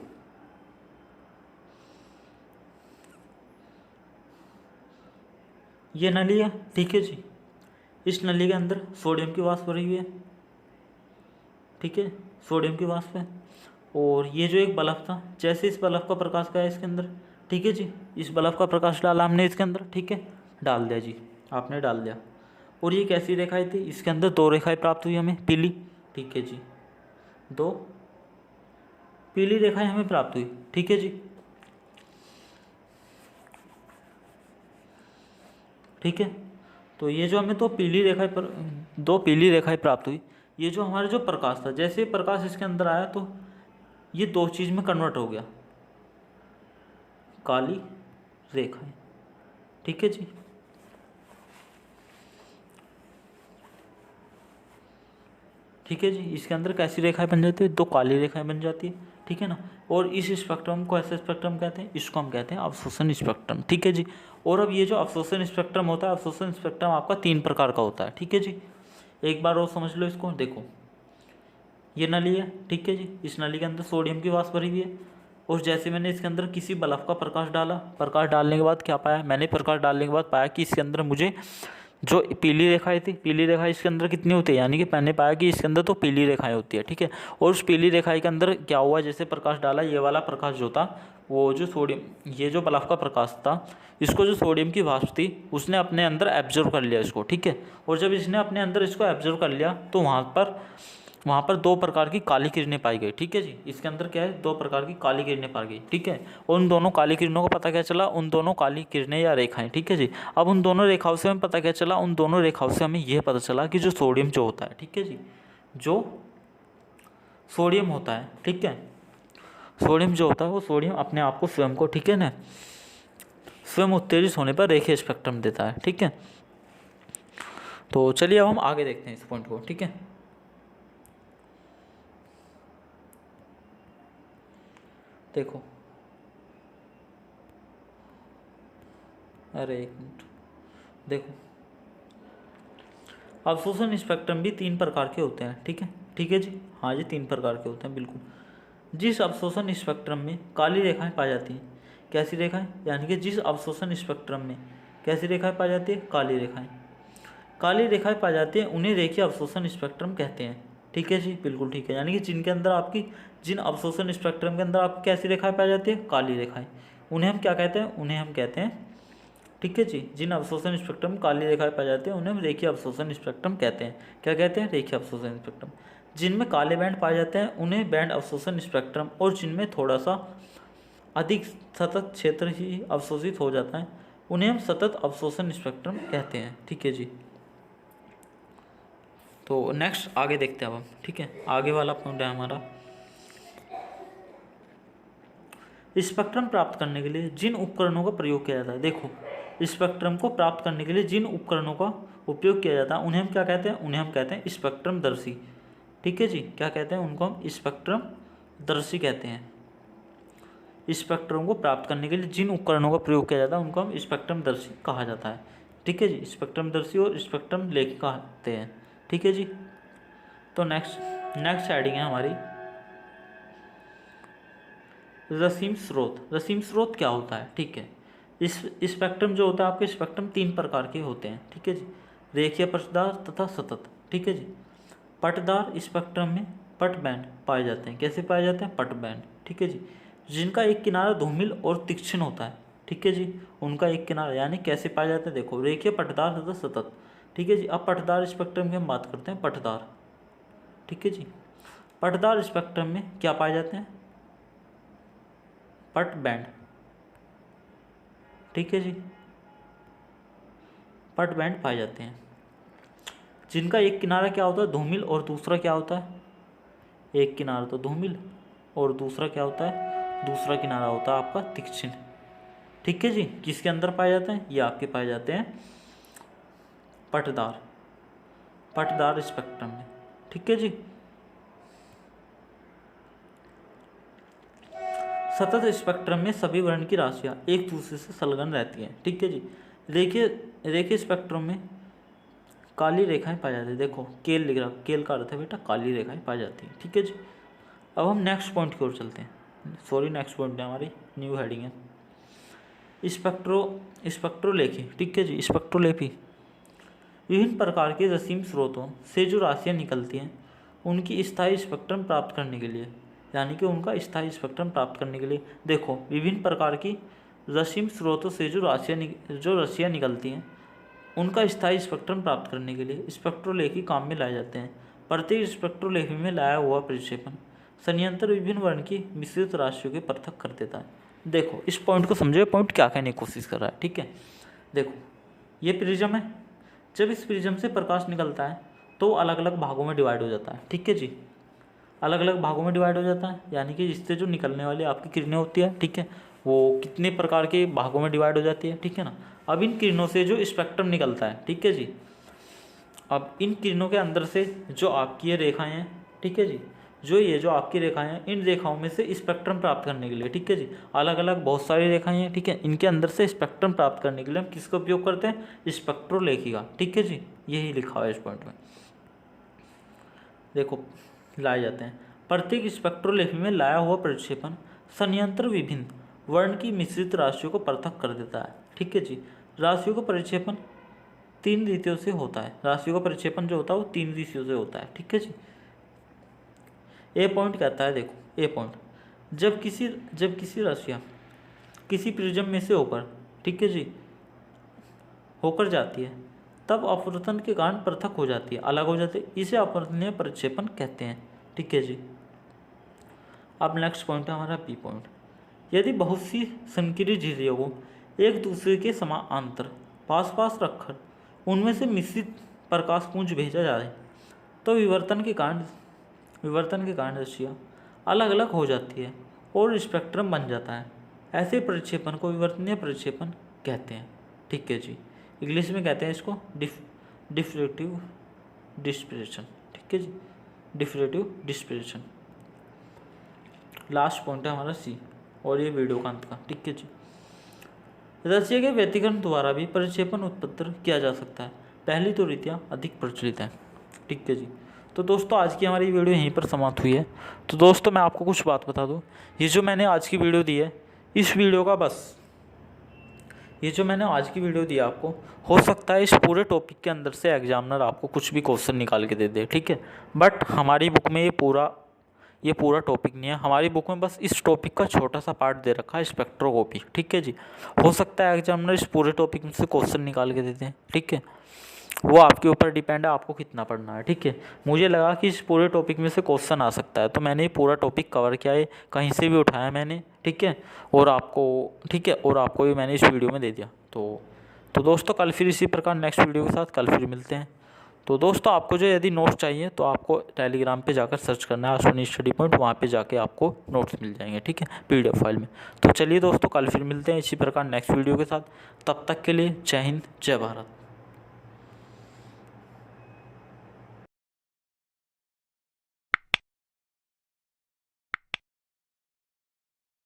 ये नली है, ठीक है जी, इस नली के अंदर सोडियम की वाष्प भरी हुई है। ठीक है, सोडियम की वाष्प है, और ये जो एक बल्ब था, जैसे इस बल्ब का प्रकाश गया इसके अंदर, ठीक है जी, इस बल्ब का प्रकाश डाला हमने इसके अंदर, ठीक है, डाल दिया जी, आपने डाल दिया, और ये कैसी रेखाएं थी, इसके अंदर दो रेखाएं प्राप्त हुई हमें पीली। ठीक है जी, दो पीली रेखाएं हमें प्राप्त हुई। ठीक है जी, ठीक है, तो ये जो हमें दो पीली रेखाएं प्राप्त हुई, ये जो हमारा जो प्रकाश था, जैसे प्रकाश इसके अंदर आया तो ये दो चीज़ में कन्वर्ट हो गया, काली रेखाएं। ठीक है जी, ठीक है जी, इसके अंदर कैसी रेखाएं बन जाती है, दो काली रेखाएं बन जाती है। ठीक है ना, और इस स्पेक्ट्रम को ऐसा स्पेक्ट्रम कहते हैं, इसको हम कहते हैं अवशोषण स्पेक्ट्रम। ठीक है जी, और अब ये जो अवशोषण स्पेक्ट्रम होता है, अवशोषण स्पेक्ट्रम आपका तीन प्रकार का होता है। ठीक है जी, एक बार और समझ लो इसको। देखो ये नली है, ठीक है जी, इस नली के अंदर सोडियम की वाष्प भरी हुई है, और जैसे मैंने इसके अंदर किसी बल्ब का प्रकाश डाला, प्रकाश डालने के बाद क्या पाया मैंने, प्रकाश डालने के बाद पाया कि इसके अंदर मुझे जो पीली रेखाएं थी, पीली रेखाएं इसके अंदर कितनी होती है, यानी कि मैंने पाया कि इसके अंदर तो पीली रेखाएं होती है। ठीक है, और उस पीली रेखाएं के अंदर क्या हुआ, जैसे प्रकाश डाला, ये वाला प्रकाश जो था, वो जो सोडियम, ये जो बल्ब का प्रकाश था, इसको जो सोडियम की वाष्प थी उसने अपने अंदर एब्जॉर्व कर लिया इसको। ठीक है, और जब इसने अपने अंदर इसको एब्जॉर्व कर लिया तो वहाँ पर दो प्रकार की काली किरणें पाई गई। ठीक है जी, इसके अंदर क्या है, दो प्रकार की काली किरणें पाई गई। ठीक है, और उन दोनों काली किरणों का पता क्या चला, उन दोनों काली किरणें या रेखाएं। ठीक है जी, अब उन दोनों रेखाओं से हमें पता क्या चला, उन दोनों रेखाओं से हमें यह पता चला कि जो सोडियम जो होता है, ठीक है जी, जो सोडियम होता है, ठीक है। सोडियम जो होता है वो सोडियम अपने आप को स्वयं को, ठीक है ना, स्वयं उत्तेजित होने पर रेखीय स्पेक्ट्रम देता है, ठीक है। तो चलिए अब हम आगे देखते हैं इस पॉइंट को, ठीक है। देखो, अरे एक मिनट, देखो अवशोषण स्पेक्ट्रम भी 3 प्रकार के होते हैं, ठीक है, ठीक है जी, हाँ जी 3 प्रकार के होते हैं बिल्कुल। जिस अवशोषण स्पेक्ट्रम में काली रेखाएं पाई जाती हैं, कैसी रेखाएं, यानी कि जिस अवशोषण स्पेक्ट्रम में कैसी रेखाएं पाई जाती है, काली रेखाएं, काली रेखाएं पाई जाती हैं, उन्हें रेखीय अवशोषण स्पेक्ट्रम कहते हैं, ठीक है जी, बिल्कुल ठीक है। यानी कि जिनके अंदर आपकी, जिन अवशोषण स्पेक्ट्रम के अंदर आपकी कैसी रेखाएं पाई जाती है, काली रेखाएं, उन्हें हम क्या कहते हैं, उन्हें हम कहते हैं, ठीक है जी, जिन अवशोषण स्पेक्ट्रम में काली रेखाएं पाई जाती हैं उन्हें हम रेखीय अवशोषण स्पेक्ट्रम कहते हैं। क्या कहते हैं, रेखीय अवशोषण स्पेक्ट्रम। जिनमें काले बैंड पाए जाते हैं उन्हें बैंड अवशोषण स्पेक्ट्रम, और जिनमें थोड़ा सा अधिक सतत क्षेत्र ही अवशोषित हो जाता है उन्हें हम सतत अवशोषण स्पेक्ट्रम कहते हैं, ठीक है जी। तो नेक्स्ट आगे देखते हैं अब हम, ठीक है। आगे वाला पॉइंट है हमारा, स्पेक्ट्रम प्राप्त करने के लिए जिन उपकरणों का प्रयोग किया जाता है। देखो, स्पेक्ट्रम को प्राप्त करने के लिए जिन उपकरणों का उपयोग किया जाता है उन्हें हम क्या कहते हैं, उन्हें हम कहते हैं स्पेक्ट्रम दर्शी, ठीक है जी। क्या कहते हैं उनको, हम स्पेक्ट्रम दर्शी कहते हैं। स्पेक्ट्रम को प्राप्त करने के लिए जिन उपकरणों का प्रयोग किया जाता है उनको हम स्पेक्ट्रम दर्शी कहा जाता है, ठीक है जी। स्पेक्ट्रम दर्शी और स्पेक्ट्रम लेखी कहते हैं, ठीक है जी। तो नेक्स्ट हेडिंग है हमारी रसीम स्रोत। रसीम स्रोत क्या होता है, ठीक है। इस स्पेक्ट्रम जो होता है आपके, स्पेक्ट्रम 3 प्रकार के होते हैं, ठीक है जी। रेखीय, पटदार तथा सतत, ठीक है जी। पटदार स्पेक्ट्रम में पट बैंड पाए जाते हैं, कैसे पाए जाते हैं, पट बैंड, ठीक है जी, जिनका एक किनारा धूमिल और तीक्ष्ण होता है, ठीक है जी। उनका एक किनारा, यानी कैसे पाए जाते हैं, देखो रेखीय, पटदार तथा सतत, ठीक है जी। अब पटदार स्पेक्ट्रम की हम बात करते हैं, पटदार, ठीक है जी। पटदार स्पेक्ट्रम में क्या पाए जाते हैं, पट बैंड, ठीक है जी, पट बैंड पाए जाते हैं, जिनका एक किनारा क्या होता है, धूमिल, और दूसरा क्या होता है, एक किनारा तो धूमिल और दूसरा क्या होता है, दूसरा किनारा होता है आपका तीक्ष्ण, ठीक है जी। किसके अंदर पाए जाते हैं, ये आपके पाए जाते हैं पटदार स्पेक्ट्रम में, ठीक है जी। सतत स्पेक्ट्रम में सभी वर्ण की राशियाँ एक दूसरे से संलग्न रहती हैं, ठीक है जी। रेखीय स्पेक्ट्रम में काली रेखाएं पाई जाती है, देखो केल लिख रहा, केल का अर्थ है बेटा काली रेखाएं पाई जाती हैं, ठीक है जी। अब हम नेक्स्ट पॉइंट की ओर चलते हैं, सॉरी नेक्स्ट पॉइंट है हमारी न्यू हेडिंग है स्पेक्ट्रोलेखी, ठीक है जी। स्पेक्ट्रोलेखी विभिन्न प्रकार के रसीम स्रोतों से जो राशियाँ निकलती हैं उनकी स्थायी स्पेक्ट्रम प्राप्त करने के लिए, यानी कि उनका स्थायी स्पेक्ट्रम प्राप्त करने के लिए, देखो विभिन्न प्रकार की रसीम स्रोतों से जो राशियाँ निकलती हैं उनका स्थायी स्पेक्ट्रम प्राप्त करने के लिए स्पेक्ट्रोलेखी काम में लाए जाते हैं। प्रत्येक स्पेक्ट्रोलेखी में लाया हुआ प्रक्षेपण संयंत्र विभिन्न वर्ण की मिश्रित राशियों के पृथक कर देता है। देखो इस पॉइंट को समझो, पॉइंट क्या कहने की कोशिश कर रहा है, ठीक है। देखो ये प्रिज्म है, जब इस प्रिज्म से प्रकाश निकलता है तो अलग अलग भागों में डिवाइड हो जाता है, ठीक है जी। अलग अलग भागों में डिवाइड हो जाता है, यानी कि इससे जो निकलने वाली आपकी किरणें होती है, ठीक है, वो कितने प्रकार के भागों में डिवाइड हो जाती है, ठीक है ना। अब इन किरणों से जो स्पेक्ट्रम निकलता है, ठीक है जी, अब इन किरणों के अंदर से जो आपकी ये रेखाएं हैं, ठीक है जी, जो आपकी रेखाएं हैं, इन रेखाओं में से स्पेक्ट्रम प्राप्त करने के लिए, ठीक है जी, अलग अलग बहुत सारी रेखाएं हैं, ठीक है, इनके अंदर से स्पेक्ट्रम प्राप्त करने के लिए हम किसका उपयोग करते हैं, स्पेक्ट्रोलेखी का, ठीक है जी, यही लिखा हुआ है इस पॉइंट में। देखो लाए जाते हैं, प्रत्येक स्पेक्ट्रोलेखी में लाया हुआ प्रक्षेपण संयंत्र विभिन्न वर्ण की मिश्रित राशियों को पृथक कर देता है, ठीक है जी। राशियों का प्रक्षेपण 3 रीतियों से होता है, राशियों का प्रक्षेपण जो होता है वो 3 रीतियों से होता है, ठीक है जी। ए पॉइंट कहता है, देखो ए पॉइंट, जब किसी राशियाँ किसी प्रिज्म में से होकर, ठीक है जी, होकर जाती है तब अपवर्तन के कारण पृथक हो जाती है, अलग हो जाती है, इसे अपवर्तनीय प्रक्षेपण कहते हैं, ठीक है जी। अब नेक्स्ट पॉइंट है हमारा बी पॉइंट, यदि बहुत सी संकीर्ण झिर्रियों को एक दूसरे के समानांतर पास रखकर उनमें से मिश्रित प्रकाश पुंज भेजा जाए तो विवर्तन के कारण विवर्तन के कारण रश्मियाँ अलग अलग हो जाती है और स्पेक्ट्रम बन जाता है। ऐसे प्रक्षेपण को विवर्तनीय प्रक्षेपण कहते हैं। ठीक है जी, इंग्लिश में कहते हैं इसको डिफ्रेक्टिव डिस्पर्शन। ठीक है जी, डिफ्रेक्टिव डिस्पर्शन। लास्ट पॉइंट है हमारा सी, और ये वीडियो का अंत का। ठीक है जी, रश्मि के व्यतिकरण द्वारा भी प्रक्षेपण उत्पन्न किया जा सकता है। पहली दो रीतियाँ अधिक प्रचलित हैं। ठीक है जी, तो दोस्तों आज की हमारी वीडियो यहीं पर समाप्त हुई है। तो दोस्तों मैं आपको कुछ बात बता दूं, ये जो मैंने आज की वीडियो दी है, इस वीडियो का बस ये जो मैंने आज की वीडियो दी आपको, हो सकता है इस पूरे टॉपिक के अंदर से एग्जामिनर आपको कुछ भी क्वेश्चन निकाल के दे दे। ठीक है, बट हमारी बुक में ये पूरा टॉपिक नहीं है। हमारी बुक में बस इस टॉपिक का छोटा सा पार्ट दे रखा है, स्पेक्ट्रोस्कोपी। ठीक है जी, हो सकता है एग्जामिनर इस पूरे टॉपिक में से क्वेश्चन निकाल के दे दें। ठीक है, वो आपके ऊपर डिपेंड है आपको कितना पढ़ना है। ठीक है, मुझे लगा कि इस पूरे टॉपिक में से क्वेश्चन आ सकता है, तो मैंने ये पूरा टॉपिक कवर किया है, कहीं से भी उठाया मैंने। ठीक है, और आपको भी मैंने इस वीडियो में दे दिया। तो दोस्तों कल फिर इसी प्रकार नेक्स्ट वीडियो के साथ कल फिर मिलते हैं। तो दोस्तों आपको जो यदि नोट्स चाहिए तो आपको टेलीग्राम पे जाकर सर्च करना है अश्विनी स्टडी पॉइंट, वहाँ पे जाके आपको नोट्स मिल जाएंगे। ठीक है, PDF फाइल में। तो चलिए दोस्तों कल फिर मिलते हैं इसी प्रकार नेक्स्ट वीडियो के साथ। तब तक के लिए जय हिंद, जय भारत।